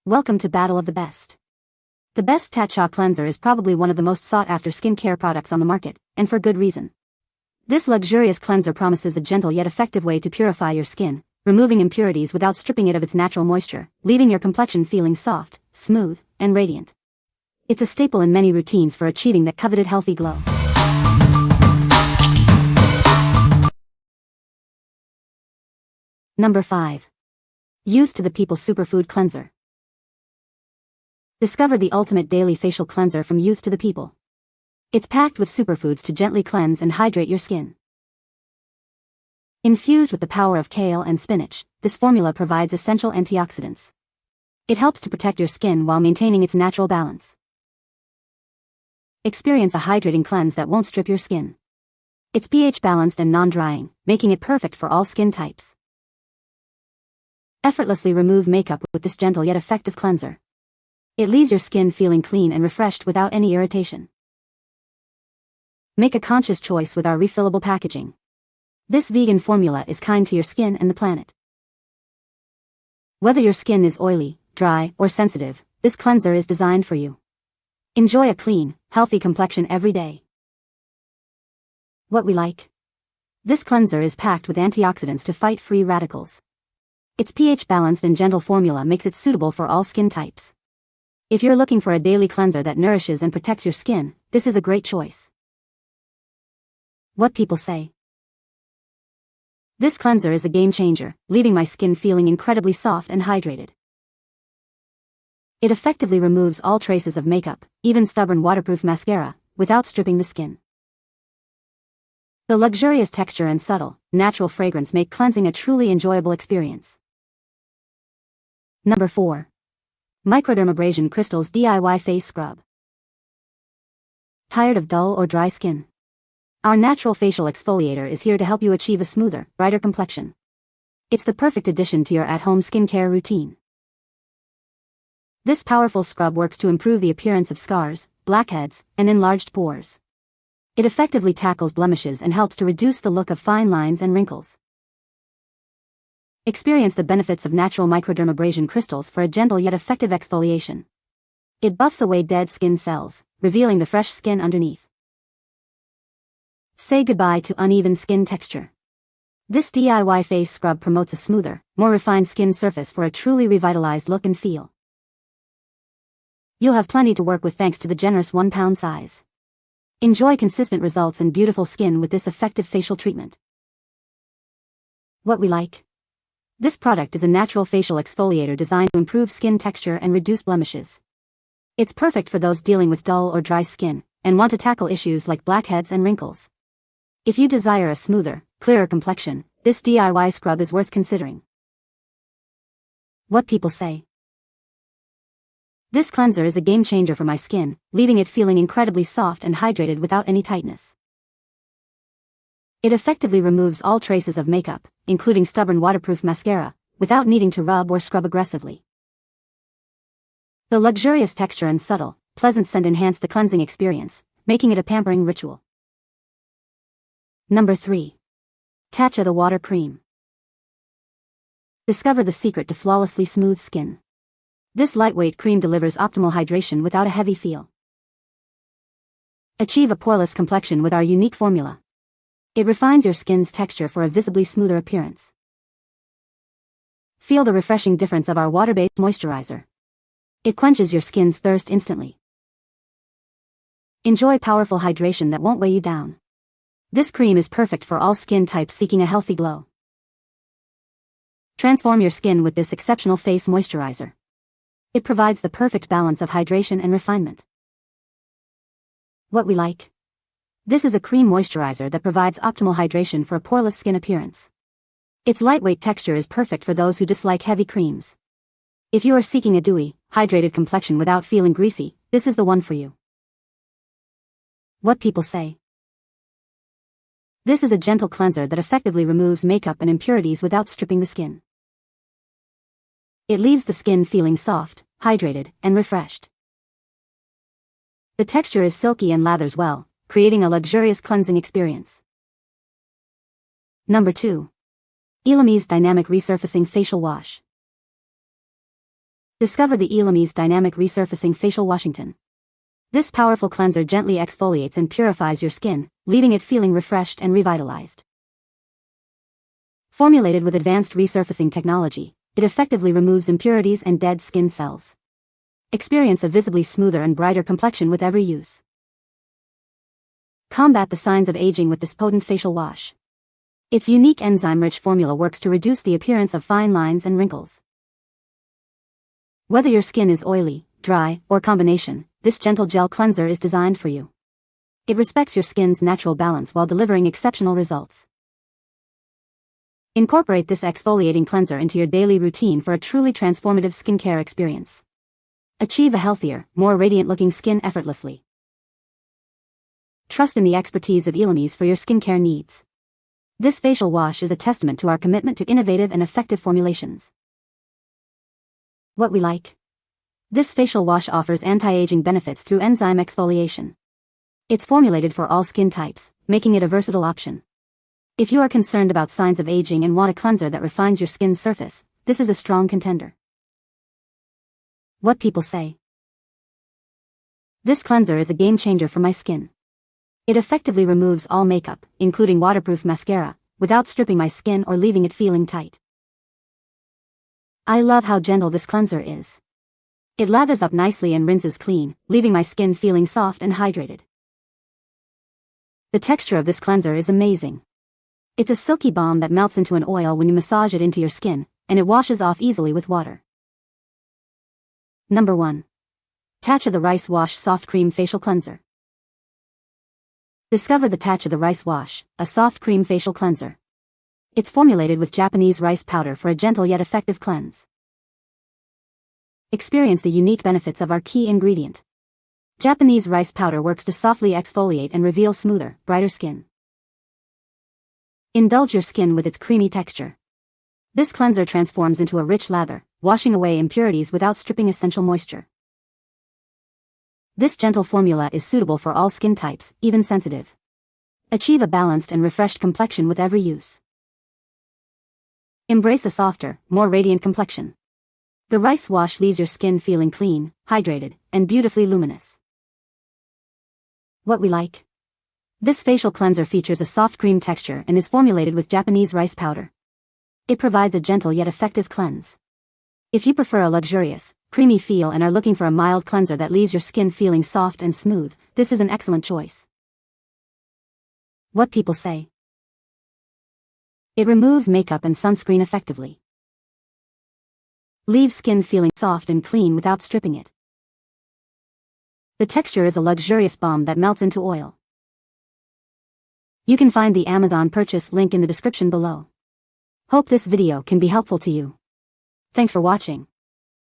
Welcome to Battle of the Best. The best Tatcha Cleanser is probably one of the most sought-after skincare products on the market, and for good reason. This luxurious cleanser promises a gentle yet effective way to purify your skin, removing impurities without stripping it of its natural moisture, leaving your complexion feeling soft, smooth, and radiant. It's a staple in many routines for achieving that coveted healthy glow. Number 5. Youth to the People Superfood Cleanser. Discover the ultimate daily facial cleanser from Youth to the People. It's packed with superfoods to gently cleanse and hydrate your skin. Infused with the power of kale and spinach, this formula provides essential antioxidants. It helps to protect your skin while maintaining its natural balance. Experience a hydrating cleanse that won't strip your skin. It's pH balanced and non-drying, making it perfect for all skin types. Effortlessly remove makeup with this gentle yet effective cleanser. It leaves your skin feeling clean and refreshed without any irritation. Make a conscious choice with our refillable packaging. This vegan formula is kind to your skin and the planet. Whether your skin is oily, dry, or sensitive, this cleanser is designed for you. Enjoy a clean, healthy complexion every day. What we like. This cleanser is packed with antioxidants to fight free radicals. Its pH balanced and gentle formula makes it suitable for all skin types. If you're looking for a daily cleanser that nourishes and protects your skin, this is a great choice. What people say. This cleanser is a game changer, leaving my skin feeling incredibly soft and hydrated. It effectively removes all traces of makeup, even stubborn waterproof mascara, without stripping the skin. The luxurious texture and subtle, natural fragrance make cleansing a truly enjoyable experience. Number 4. Microdermabrasion Crystals DIY Face Scrub. Tired of dull or dry skin? Our natural facial exfoliator is here to help you achieve a smoother, brighter complexion. It's the perfect addition to your at-home skincare routine. This powerful scrub works to improve the appearance of scars, blackheads, and enlarged pores. It effectively tackles blemishes and helps to reduce the look of fine lines and wrinkles. Experience the benefits of natural microdermabrasion crystals for a gentle yet effective exfoliation. It buffs away dead skin cells, revealing the fresh skin underneath. Say goodbye to uneven skin texture. This DIY face scrub promotes a smoother, more refined skin surface for a truly revitalized look and feel. You'll have plenty to work with thanks to the generous 1-pound size. Enjoy consistent results and beautiful skin with this effective facial treatment. What we like. This product is a natural facial exfoliator designed to improve skin texture and reduce blemishes. It's perfect for those dealing with dull or dry skin, and want to tackle issues like blackheads and wrinkles. If you desire a smoother, clearer complexion, this DIY scrub is worth considering. What people say. This cleanser is a game changer for my skin, leaving it feeling incredibly soft and hydrated without any tightness. It effectively removes all traces of makeup, including stubborn waterproof mascara, without needing to rub or scrub aggressively. The luxurious texture and subtle, pleasant scent enhance the cleansing experience, making it a pampering ritual. Number 3. Tatcha the Water Cream. Discover the secret to flawlessly smooth skin. This lightweight cream delivers optimal hydration without a heavy feel. Achieve a poreless complexion with our unique formula. It refines your skin's texture for a visibly smoother appearance. Feel the refreshing difference of our water-based moisturizer. It quenches your skin's thirst instantly. Enjoy powerful hydration that won't weigh you down. This cream is perfect for all skin types seeking a healthy glow. Transform your skin with this exceptional face moisturizer. It provides the perfect balance of hydration and refinement. What we like. This is a cream moisturizer that provides optimal hydration for a poreless skin appearance. Its lightweight texture is perfect for those who dislike heavy creams. If you are seeking a dewy, hydrated complexion without feeling greasy, this is the one for you. What people say. This is a gentle cleanser that effectively removes makeup and impurities without stripping the skin. It leaves the skin feeling soft, hydrated, and refreshed. The texture is silky and lathers well, creating a luxurious cleansing experience. Number 2. ELEMIS Dynamic Resurfacing Facial Wash. Discover the ELEMIS Dynamic Resurfacing Facial Washington. This powerful cleanser gently exfoliates and purifies your skin, leaving it feeling refreshed and revitalized. Formulated with advanced resurfacing technology, it effectively removes impurities and dead skin cells. Experience a visibly smoother and brighter complexion with every use. Combat the signs of aging with this potent facial wash. Its unique enzyme-rich formula works to reduce the appearance of fine lines and wrinkles. Whether your skin is oily, dry, or combination, this gentle gel cleanser is designed for you. It respects your skin's natural balance while delivering exceptional results. Incorporate this exfoliating cleanser into your daily routine for a truly transformative skincare experience. Achieve a healthier, more radiant-looking skin effortlessly. Trust in the expertise of ELEMIS for your skincare needs. This facial wash is a testament to our commitment to innovative and effective formulations. What we like. This facial wash offers anti-aging benefits through enzyme exfoliation. It's formulated for all skin types, making it a versatile option. If you are concerned about signs of aging and want a cleanser that refines your skin's surface, this is a strong contender. What people say. This cleanser is a game changer for my skin. It effectively removes all makeup, including waterproof mascara, without stripping my skin or leaving it feeling tight. I love how gentle this cleanser is. It lathers up nicely and rinses clean, leaving my skin feeling soft and hydrated. The texture of this cleanser is amazing. It's a silky balm that melts into an oil when you massage it into your skin, and it washes off easily with water. Number 1. Tatcha the Rice Wash Soft Cream Facial Cleanser. Discover the Tatcha the Rice Wash, a soft cream facial cleanser. It's formulated with Japanese rice powder for a gentle yet effective cleanse. Experience the unique benefits of our key ingredient. Japanese rice powder works to softly exfoliate and reveal smoother, brighter skin. Indulge your skin with its creamy texture. This cleanser transforms into a rich lather, washing away impurities without stripping essential moisture. This gentle formula is suitable for all skin types, even sensitive. Achieve a balanced and refreshed complexion with every use. Embrace a softer, more radiant complexion. The rice wash leaves your skin feeling clean, hydrated, and beautifully luminous. What we like. This facial cleanser features a soft cream texture and is formulated with Japanese rice powder. It provides a gentle yet effective cleanse. If you prefer a luxurious, creamy feel and are looking for a mild cleanser that leaves your skin feeling soft and smooth, this is an excellent choice. What people say. It removes makeup and sunscreen effectively. Leaves skin feeling soft and clean without stripping it. The texture is a luxurious balm that melts into oil. You can find the Amazon purchase link in the description below. Hope this video can be helpful to you. Thanks for watching.